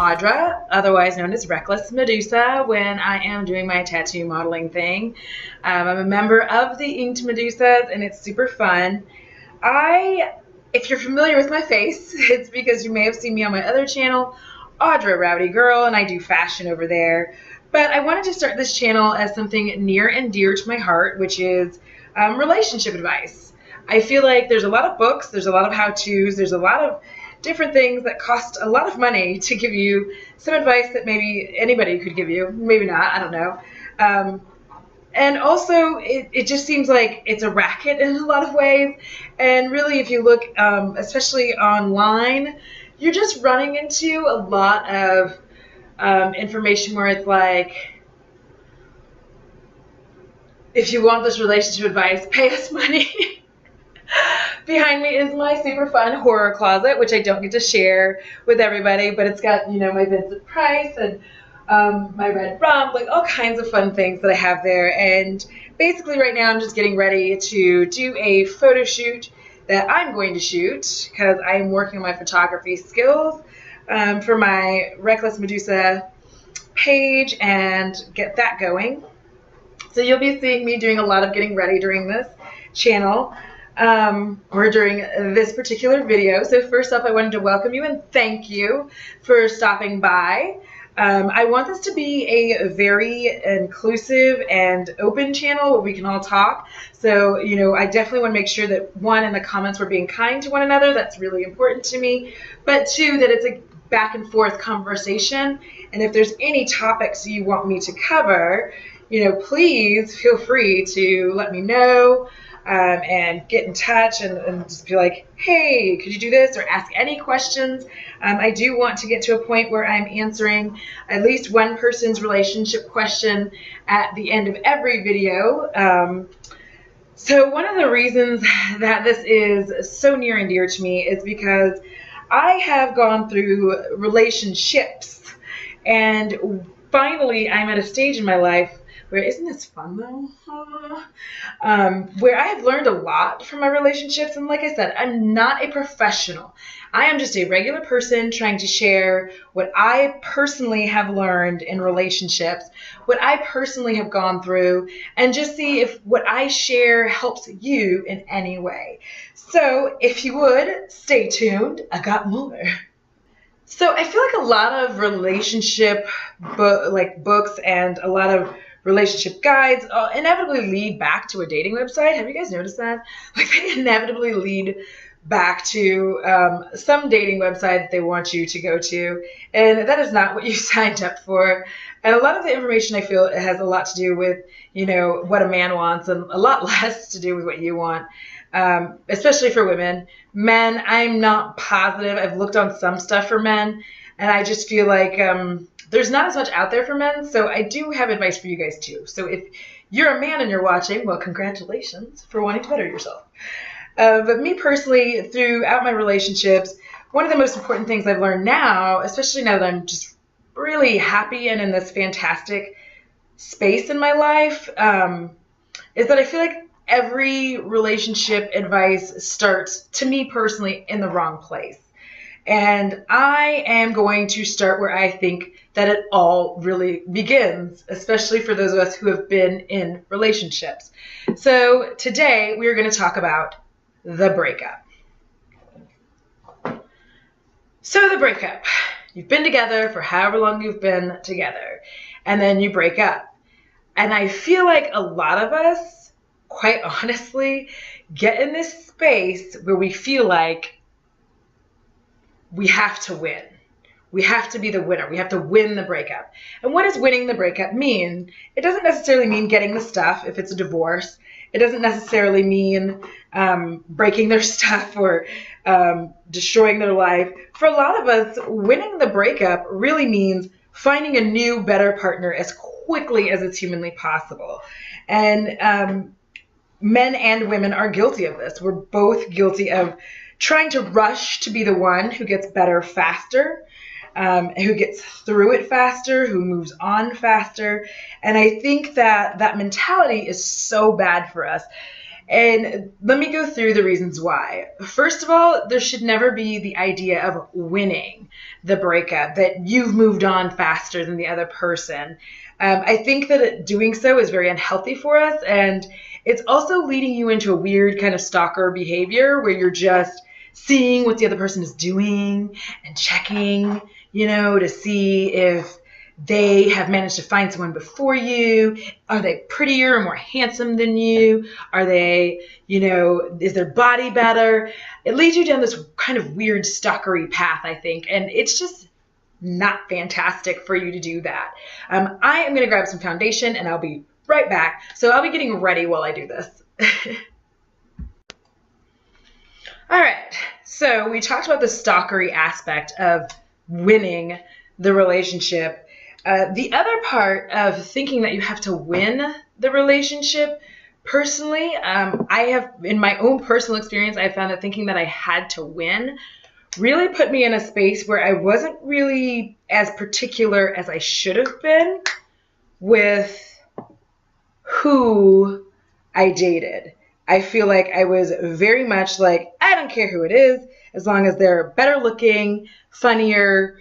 Audra, otherwise known as Wreckless Medusa, when I am doing my tattoo modeling thing. I'm a member of the Inked Medusas, and it's super fun. If you're familiar with my face, it's because you may have seen me on my other channel, Audra Rowdy Girl, and I do fashion over there. But I wanted to start this channel as something near and dear to my heart, which is relationship advice. I feel like there's a lot of books, there's a lot of how-tos, there's a lot of different things that cost a lot of money to give you some advice that maybe anybody could give you, maybe not, I don't know. And also, it just seems like it's a racket in a lot of ways. And really, if you look, especially online, you're just running into a lot of information where it's like, if you want this relationship advice, pay us money. Behind me is my super fun horror closet, which I don't get to share with everybody, but it's got, you know, my Vincent Price and my red rum, like all kinds of fun things that I have there. And basically right now I'm just getting ready to do a photo shoot that I'm going to shoot because I'm working on my photography skills for my Wreckless Medusa page and get that going. So you'll be seeing me doing a lot of getting ready during this channel. Or during this particular video. So first up, I wanted to welcome you and thank you for stopping by. I want this to be a very inclusive and open channel where we can all talk. So, you know, I definitely want to make sure that, one, in the comments we're being kind to one another. That's really important to me. But two, that it's a back and forth conversation. And if there's any topics you want me to cover, you know, please feel free to let me know. And get in touch and just be like, hey, could you do this? Or ask any questions. I do want to get to a point where I'm answering at least one person's relationship question at the end of every video. So one of the reasons that this is so near and dear to me is because I have gone through relationships, and finally I'm at a stage in my life where, isn't this fun though? Where I have learned a lot from my relationships. And like I said, I'm not a professional. I am just a regular person trying to share what I personally have learned in relationships, what I personally have gone through, and just see if what I share helps you in any way. So if you would, stay tuned. I got more. So I feel like a lot of relationship books and a lot of relationship guides inevitably lead back to a dating website. Have you guys noticed that? Like, they inevitably lead back to some dating website that they want you to go to, and that is not what you signed up for. And a lot of the information, I feel, it has a lot to do with, you know, what a man wants, and a lot less to do with what you want, especially for women. Men, I'm not positive. I've looked on some stuff for men, and I just feel like there's not as much out there for men, so I do have advice for you guys too. So if you're a man and you're watching, well, congratulations for wanting to better yourself. But me personally, throughout my relationships, one of the most important things I've learned now, especially now that I'm just really happy and in this fantastic space in my life, is that I feel like every relationship advice starts, to me personally, in the wrong place. And I am going to start where I think that it all really begins, especially for those of us who have been in relationships. So today we are going to talk about the breakup. So the breakup. You've been together for however long you've been together, and then you break up. And I feel like a lot of us, quite honestly, get in this space where we feel like we have to win. We have to be the winner. We have to win the breakup. And what does winning the breakup mean? It doesn't necessarily mean getting the stuff if it's a divorce. It doesn't necessarily mean breaking their stuff or destroying their life. For a lot of us, winning the breakup really means finding a new, better partner as quickly as it's humanly possible. And men and women are guilty of this. We're both guilty of trying to rush to be the one who gets better faster, who gets through it faster, who moves on faster. And I think that that mentality is so bad for us. And let me go through the reasons why. First of all, there should never be the idea of winning the breakup, that you've moved on faster than the other person. I think that doing so is very unhealthy for us, and it's also leading you into a weird kind of stalker behavior where you're just seeing what the other person is doing and checking, to see if they have managed to find someone before you. Are they prettier or more handsome than you? Are they, is their body better? It leads you down this kind of weird stalkery path, I think, and it's just not fantastic for you to do that. I am going to grab some foundation and I'll be right back. So I'll be getting ready while I do this. All right, so we talked about the stalkery aspect of winning the relationship. The other part of thinking that you have to win the relationship, personally, I have, in my own personal experience, I found that thinking that I had to win really put me in a space where I wasn't really as particular as I should have been with who I dated. I feel like I was very much like, I don't care who it is, as long as they're better looking, funnier,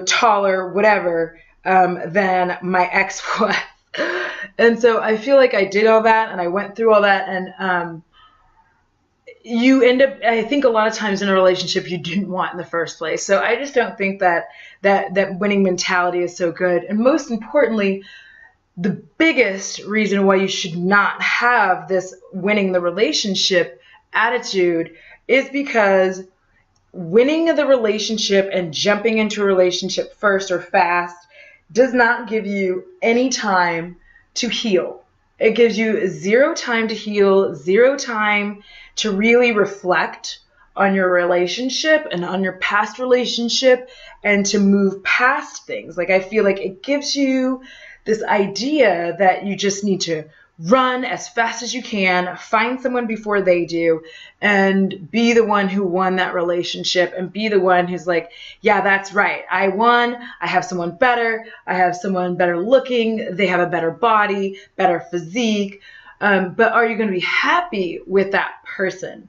taller, whatever, than my ex was. And so I feel like I did all that and I went through all that, and you end up, I think a lot of times in a relationship you didn't want in the first place. So I just don't think that winning mentality is so good. And most importantly, the biggest reason why you should not have this winning the relationship attitude is because winning the relationship and jumping into a relationship first or fast does not give you any time to heal. It gives you zero time to heal, zero time to really reflect on your relationship and on your past relationship and to move past things. Like, I feel like it gives you this idea that you just need to run as fast as you can, find someone before they do, and be the one who won that relationship and be the one who's like, yeah, that's right. I won. I have someone better. I have someone better looking. They have a better body, better physique. But are you going to be happy with that person?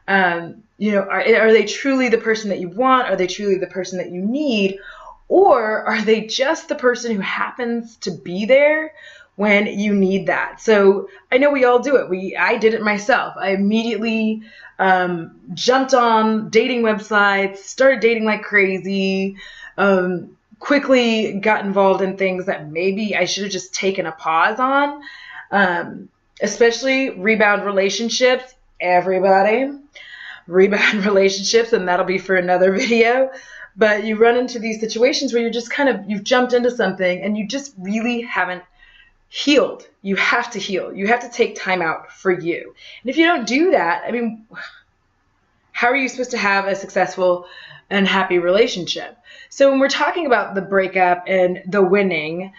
Are they truly the person that you want? Are they truly the person that you need? Or are they just the person who happens to be there when you need that? So I know we all do it. I did it myself. I immediately jumped on dating websites, started dating like crazy, quickly got involved in things that maybe I should have just taken a pause on, especially rebound relationships. Everybody, rebound relationships, and that'll be for another video. But you run into these situations where you're just you've jumped into something and you just really haven't healed. You have to heal. You have to take time out for you. And if you don't do that, I mean, how are you supposed to have a successful and happy relationship? So when we're talking about the breakup and the winning,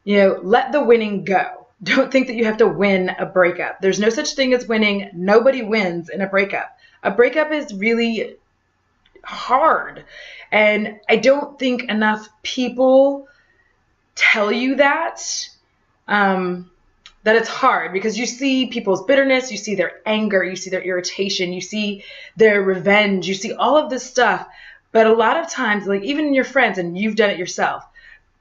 let the winning go. Don't think that you have to win a breakup. There's no such thing as winning. Nobody wins in a breakup. A breakup is really hard. And I don't think enough people tell you that it's hard, because you see people's bitterness, you see their anger, you see their irritation, you see their revenge, you see all of this stuff. But a lot of times, like even your friends, and you've done it yourself,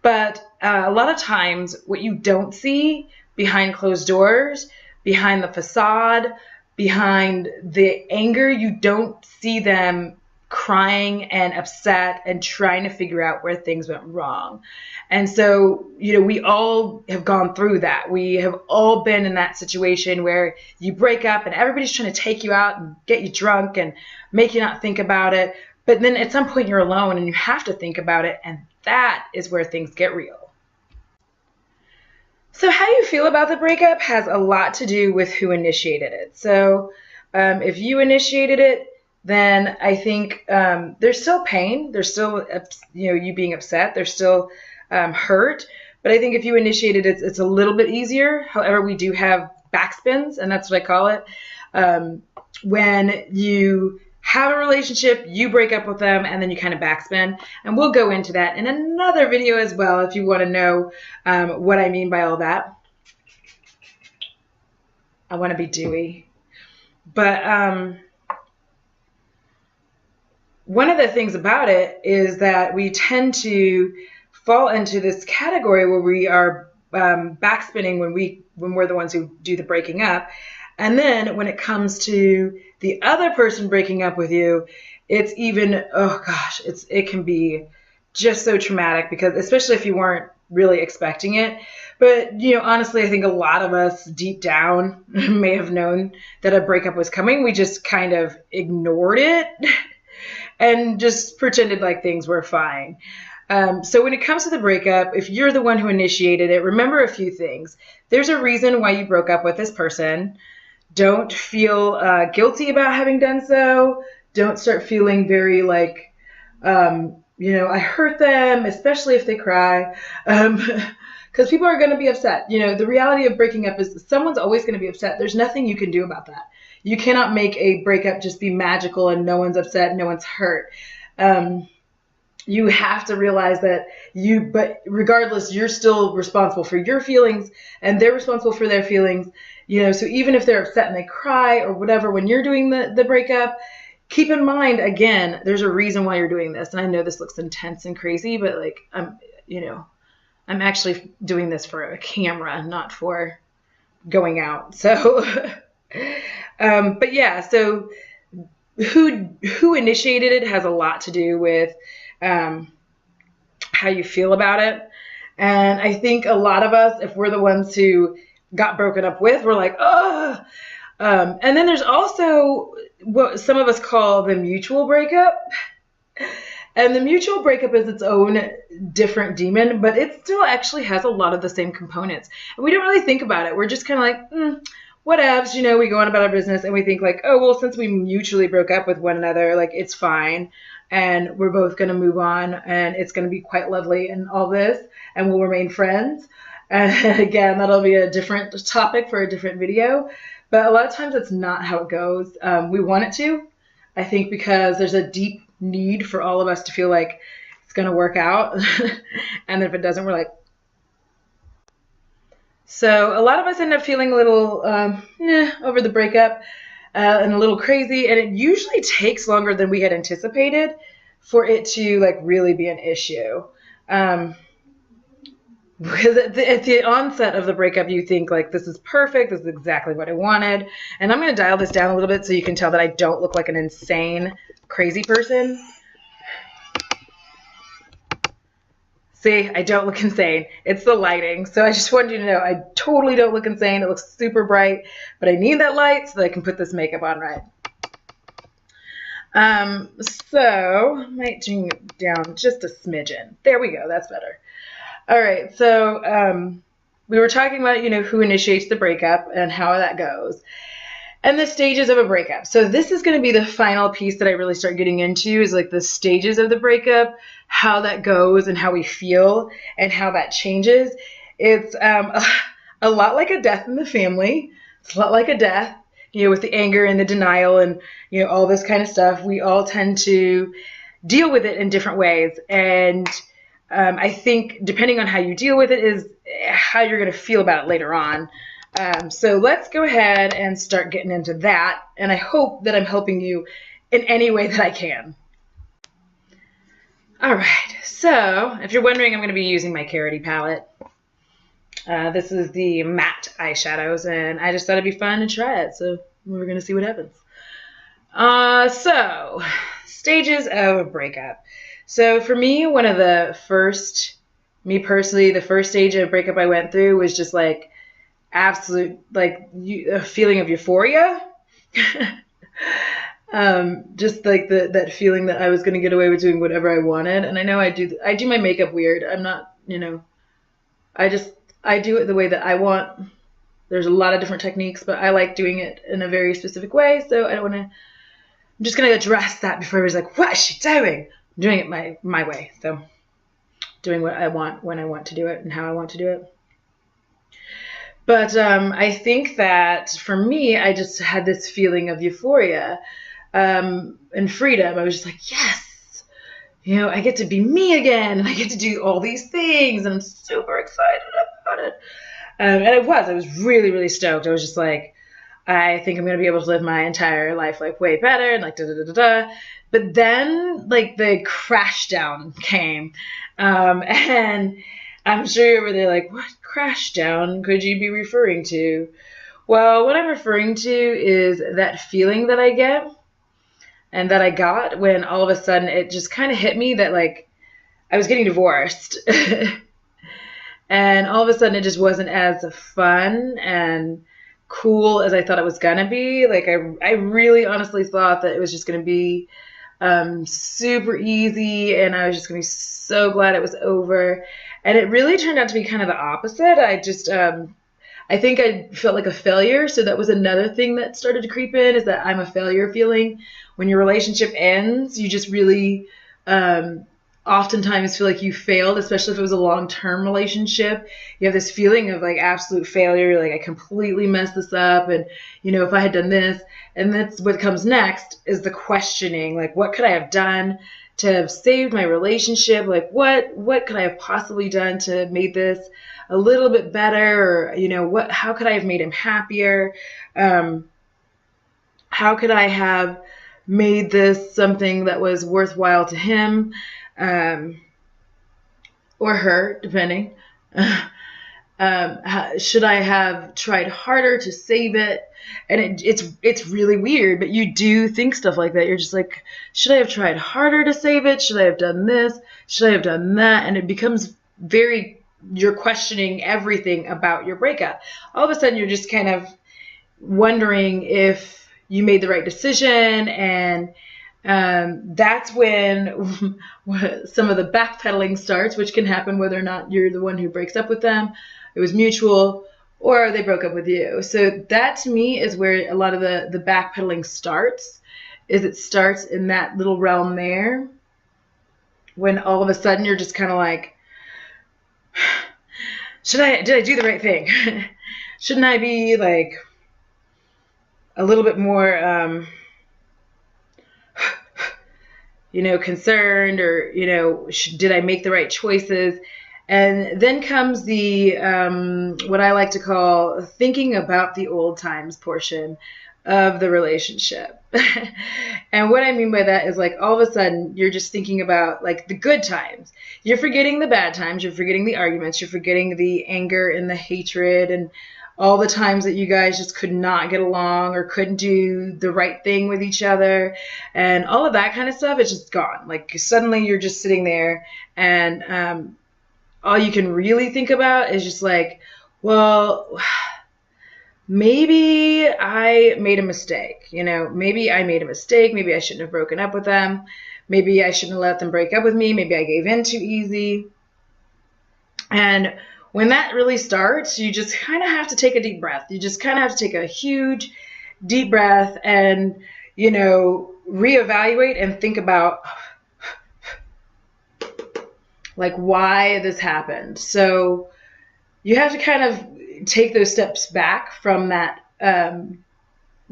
but a lot of times what you don't see behind closed doors, behind the facade, behind the anger, you don't see them crying and upset and trying to figure out where things went wrong. And so, we all have gone through that. We have all been in that situation where you break up and everybody's trying to take you out and get you drunk and make you not think about it. But then at some point you're alone and you have to think about it. And that is where things get real. So how you feel about the breakup has a lot to do with who initiated it. So if you initiated it, then I think there's still pain. There's still, you being upset. There's still hurt. But I think if you initiated it, it's a little bit easier. However, we do have backspins, and that's what I call it. When you have a relationship, you break up with them, and then you kind of backspin. And we'll go into that in another video as well if you want to know what I mean by all that. I want to be dewy. But one of the things about it is that we tend to fall into this category where we are backspinning when we're the ones who do the breaking up. And then when it comes to the other person breaking up with you, it's even, oh gosh, it can be just so traumatic, because especially if you weren't really expecting it. But, honestly, I think a lot of us deep down may have known that a breakup was coming. We just kind of ignored it and just pretended like things were fine. So when it comes to the breakup, if you're the one who initiated it, remember a few things. There's a reason why you broke up with this person. Don't feel guilty about having done so. Don't start feeling very like, I hurt them, especially if they cry. Because people are going to be upset. The reality of breaking up is someone's always going to be upset. There's nothing you can do about that. You cannot make a breakup just be magical and no one's upset, no one's hurt. You have to realize that but regardless, you're still responsible for your feelings and they're responsible for their feelings. So even if they're upset and they cry or whatever, when you're doing the breakup, keep in mind, again, there's a reason why you're doing this. And I know this looks intense and crazy, but I'm actually doing this for a camera, not for going out. So, but yeah, so who initiated it has a lot to do with how you feel about it. And I think a lot of us, if we're the ones who got broken up with, we're like, oh. And then there's also what some of us call the mutual breakup. And the mutual breakup is its own different demon, but it still actually has a lot of the same components. And we don't really think about it. We're just kind of like, whatevs, we go on about our business and we think like, oh, well, since we mutually broke up with one another, like it's fine. And we're both going to move on and it's going to be quite lovely and all this, and we'll remain friends. And again, that'll be a different topic for a different video. But a lot of times that's not how it goes. We want it to, I think, because there's a deep need for all of us to feel like it's going to work out. And if it doesn't, we're like. So a lot of us end up feeling a little over the breakup and a little crazy. And it usually takes longer than we had anticipated for it to like really be an issue. Because at the onset of the breakup, you think like, this is perfect. This is exactly what I wanted. And I'm going to dial this down a little bit so you can tell that I don't look like an insane, crazy person. See, I don't look insane. It's the lighting. So I just wanted you to know I totally don't look insane. It looks super bright, but I need that light so that I can put this makeup on right. So I might bring it down just a smidgen. There we go. That's better. All right, so we were talking about, who initiates the breakup and how that goes, and the stages of a breakup. So this is going to be the final piece that I really start getting into, is like the stages of the breakup, how that goes and how we feel and how that changes. It's a lot like a death in the family. It's a lot like a death, with the anger and the denial and, all this kind of stuff. We all tend to deal with it in different ways, and I think depending on how you deal with it is how you're going to feel about it later on. So let's go ahead and start getting into that. And I hope that I'm helping you in any way that I can. All right. So if you're wondering, I'm going to be using my Carity palette. This is the matte eyeshadows, and I just thought it'd be fun to try it. So we're going to see what happens. So stages of a breakup. So for me, the first stage of breakup I went through was just like absolute, like a feeling of euphoria. Just like that feeling that I was going to get away with doing whatever I wanted. And I know I do my makeup weird. I'm not, I do it the way that I want. There's a lot of different techniques, but I like doing it in a very specific way. So I don't want to, I'm just going to address that before everybody's like, what is she doing? I'm doing it my way. So doing what I want when I want to do it and how I want to do it. But I think that for me, I just had this feeling of euphoria and freedom. I was just like, yes, I get to be me again, and I get to do all these things, and I'm super excited about it. And I was really, really stoked. I was just like, I think I'm going to be able to live my entire life like way better and like da da da da da. But then like the crash down came. And I'm sure you're over there like, what crash down could you be referring to? Well, what I'm referring to is that feeling that I get and that I got when all of a sudden it just kind of hit me that like I was getting divorced. And all of a sudden it just wasn't as fun and cool as I thought it was gonna be. Like I really honestly thought that it was just gonna be super easy and I was just gonna be so glad it was over. And it really turned out to be kind of the opposite. I think I felt like a failure. So that was another thing that started to creep in, is that I'm a failure feeling. When your relationship ends, you just really oftentimes feel like you failed, especially if it was a long-term relationship. You have this feeling of like absolute failure, like I completely messed this up, and if I had done this. And that's what comes next, is the questioning, like what could I have done to have saved my relationship? Like what could I have possibly done to have made this a little bit better? Or how could I have made him happier? How could I have made this something that was worthwhile to him? Or her, depending. Should I have tried harder to save it? And it's really weird, but you do think stuff like that. You're just like, should I have tried harder to save it? Should I have done this? Should I have done that? And it becomes you're questioning everything about your breakup. All of a sudden, you're just kind of wondering if you made the right decision, and that's when some of the backpedaling starts, which can happen whether or not you're the one who breaks up with them, it was mutual, or they broke up with you. So that to me is where a lot of the backpedaling starts, is it starts in that little realm there, when all of a sudden you're just kind of like, did I do the right thing? Shouldn't I be like a little bit more concerned, or, did I make the right choices? And then comes the, what I like to call thinking about the old times portion of the relationship. And what I mean by that is like all of a sudden you're just thinking about like the good times. You're forgetting the bad times. You're forgetting the arguments. You're forgetting the anger and the hatred and all the times that you guys just could not get along or couldn't do the right thing with each other, and all of that kind of stuff. It's just gone. Like suddenly you're just sitting there, and all you can really think about is just like, well, maybe I made a mistake. Maybe I made a mistake. Maybe I shouldn't have broken up with them. Maybe I shouldn't have let them break up with me. Maybe I gave in too easy. And when that really starts, you just kind of have to take a deep breath. You just kind of have to take a huge deep breath and, reevaluate and think about like why this happened. So you have to kind of take those steps back from that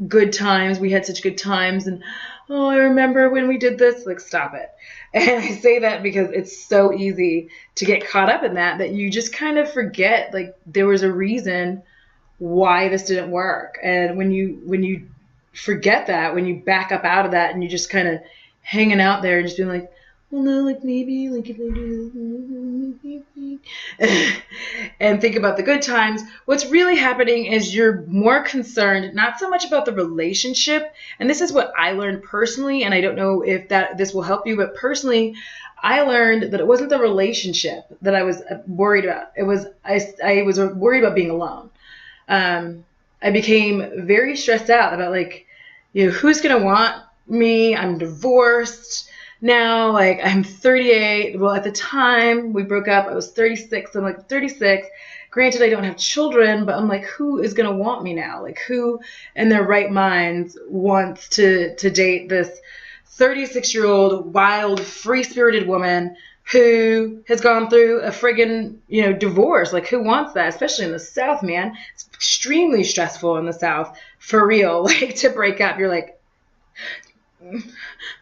good times. We had such good times, and oh, I remember when we did this. Like, stop it. And I say that because it's so easy to get caught up in that you just kind of forget like there was a reason why this didn't work. And when you forget that, when you back up out of that and you just kind of hanging out there and just being like, well, no, like maybe like if I do this and think about the good times, what's really happening is you're more concerned not so much about the relationship. And this is what I learned personally, and I don't know if this will help you, but personally I learned that it wasn't the relationship that I was worried about. I was worried about being alone. I became very stressed out about like, who's gonna want me? I'm divorced now, like I'm 38. Well, at the time we broke up, I was 36. I'm like 36. Granted, I don't have children, but I'm like, who is going to want me now? Like who in their right minds wants to date this 36-year-old wild, free-spirited woman who has gone through a friggin', divorce? Like who wants that? Especially in the South, man. It's extremely stressful in the South, for real. Like to break up, you're like,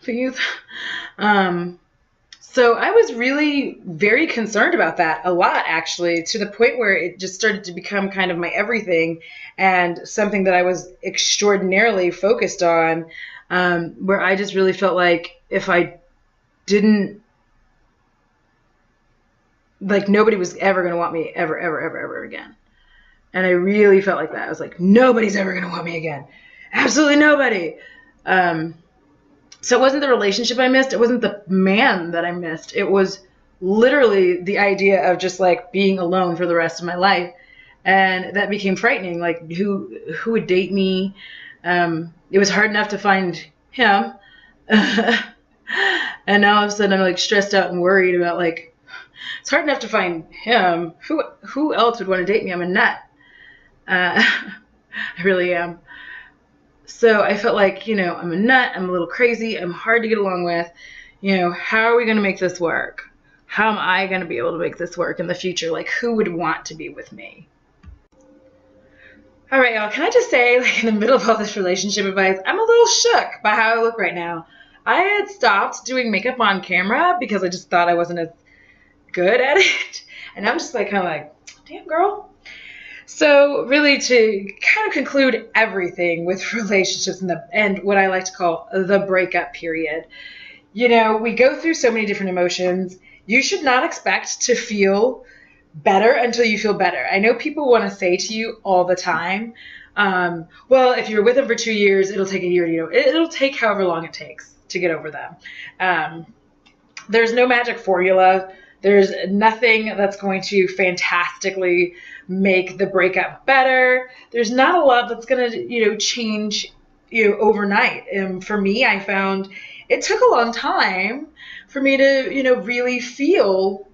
please. So I was really very concerned about that a lot, actually, to the point where it just started to become kind of my everything and something that I was extraordinarily focused on, where I just really felt like if I didn't, like nobody was ever going to want me ever, ever, ever, ever again. And I really felt like that. I was like, nobody's ever going to want me again. Absolutely nobody. So it wasn't the relationship I missed. It wasn't the man that I missed. It was literally the idea of just like being alone for the rest of my life. And that became frightening. Like who would date me? It was hard enough to find him. And now all of a sudden I'm like stressed out and worried about like, it's hard enough to find him. Who else would want to date me? I'm a nut. I really am. So I felt like, I'm a nut, I'm a little crazy, I'm hard to get along with. How are we going to make this work? How am I going to be able to make this work in the future? Like, who would want to be with me? All right, y'all, can I just say, like, in the middle of all this relationship advice, I'm a little shook by how I look right now. I had stopped doing makeup on camera because I just thought I wasn't as good at it. And I'm just like, kind of like, damn, girl. So really to kind of conclude everything with relationships and what I like to call the breakup period, we go through so many different emotions. You should not expect to feel better until you feel better. I know people want to say to you all the time, well, if you're with them for 2 years, it'll take a year, it'll take however long it takes to get over them. There's no magic formula. There's nothing that's going to fantastically make the breakup better. There's not a lot that's going to, change, overnight. For me, I found it took a long time for me to, really feel,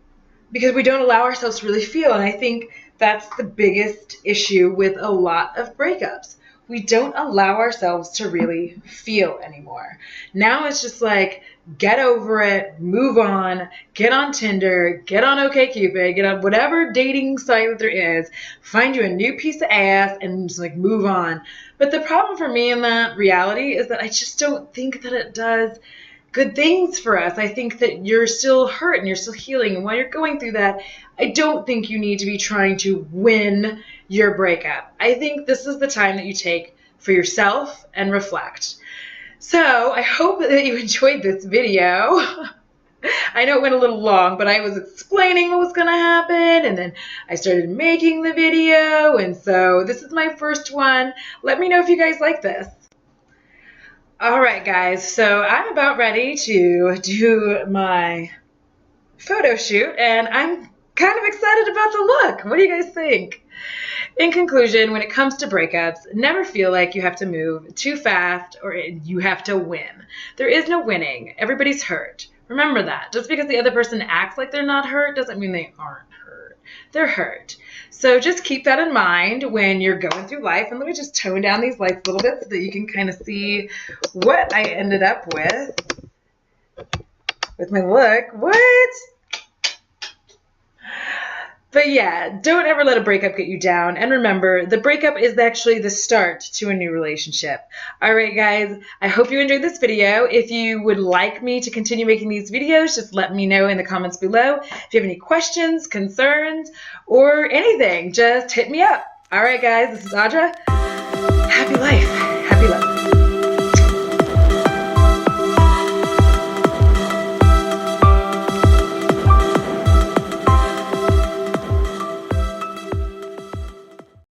because we don't allow ourselves to really feel. And I think that's the biggest issue with a lot of breakups. We don't allow ourselves to really feel anymore. Now it's just like, get over it, move on, get on Tinder, get on OkCupid, get on whatever dating site that there is, find you a new piece of ass and just like move on. But the problem for me in that reality is that I just don't think that it does good things for us. I think that you're still hurt and you're still healing. And while you're going through that, I don't think you need to be trying to win your breakup. I think this is the time that you take for yourself and reflect. So I hope that you enjoyed this video. I know it went a little long, but I was explaining what was going to happen, and then I started making the video, and so this is my first one. Let me know if you guys like this. All right, guys, so I'm about ready to do my photo shoot, and I'm kind of excited about the look. What do you guys think? In conclusion, when it comes to breakups, never feel like you have to move too fast or you have to win. There is no winning. Everybody's hurt. Remember that. Just because the other person acts like they're not hurt doesn't mean they aren't hurt. They're hurt. So just keep that in mind when you're going through life. And let me just tone down these lights a little bit so that you can kind of see what I ended up with my look. What? But yeah, don't ever let a breakup get you down. And remember, the breakup is actually the start to a new relationship. All right, guys, I hope you enjoyed this video. If you would like me to continue making these videos, just let me know in the comments below. If you have any questions, concerns, or anything, just hit me up. All right, guys, this is Audra. Happy life.